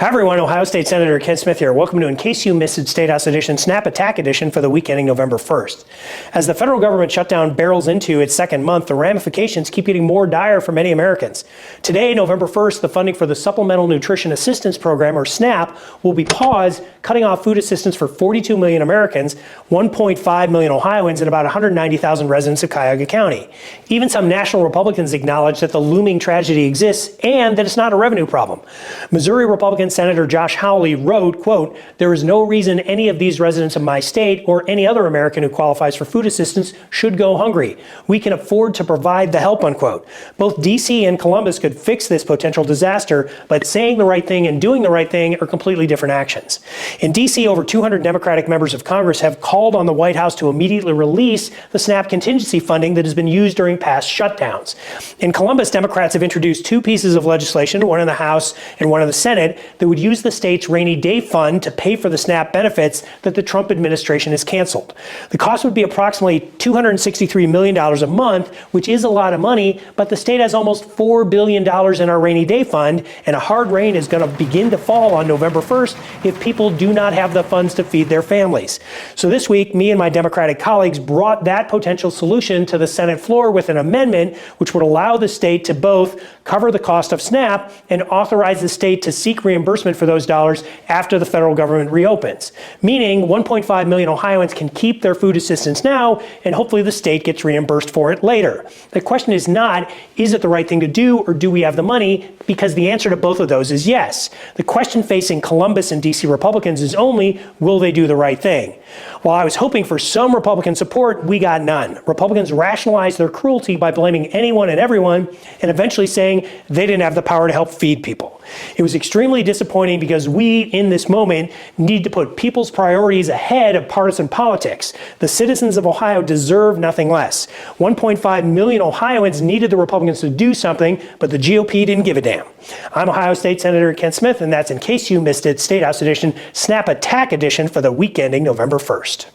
Hi everyone, Ohio State Senator Ken Smith here. Welcome to In Case You Missed It State House Edition Snap Attack Edition for the week ending November 1st. As the federal government shutdown barrels into its second month, the ramifications keep getting more dire for many Americans. Today, November 1st, the funding for the Supplemental Nutrition Assistance Program, or SNAP, will be paused, cutting off food assistance for 42 million Americans, 1.5 million Ohioans, and about 190,000 residents of Cuyahoga County. Even some national Republicans acknowledge that the looming tragedy exists and that it's not a revenue problem. Missouri Republican Senator Josh Hawley wrote, quote, "There is no reason any of these residents of my state or any other American who qualifies for food assistance should go hungry. We can afford to provide the help," unquote. Both DC and Columbus could fix this potential disaster, but saying the right thing and doing the right thing are completely different actions. In DC, over 200 Democratic members of Congress have called on the White House to immediately release the SNAP contingency funding that has been used during past shutdowns. In Columbus, Democrats have introduced two pieces of legislation, one in the House and one in the Senate, that would use the state's rainy day fund to pay for the SNAP benefits that the Trump administration has canceled. The cost would be approximately $263 million a month, which is a lot of money, but the state has almost $4 billion in our rainy day fund, and a hard rain is going to begin to fall on November 1st if people do not have the funds to feed their families. So this week, me and my Democratic colleagues brought that potential solution to the Senate floor with an amendment which would allow the state to both cover the cost of SNAP and authorize the state to seek reimbursement for those dollars after the federal government reopens. Meaning 1.5 million Ohioans can keep their food assistance now, and hopefully the state gets reimbursed for it later. The question is not, is it the right thing to do, or do we have the money? Because the answer to both of those is yes. The question facing Columbus and DC Republicans is only, will they do the right thing? While I was hoping for some Republican support, we got none. Republicans rationalized their cruelty by blaming anyone and everyone, and eventually saying they didn't have the power to help feed people. It was extremely disappointing because we, in this moment, need to put people's priorities ahead of partisan politics. The citizens of Ohio deserve nothing less. 1.5 million Ohioans needed the Republicans to do something, but the GOP didn't give a damn. I'm Ohio State Senator Ken Smith, and that's In Case You Missed It State House Edition Snap Attack Edition for the week ending November 1st.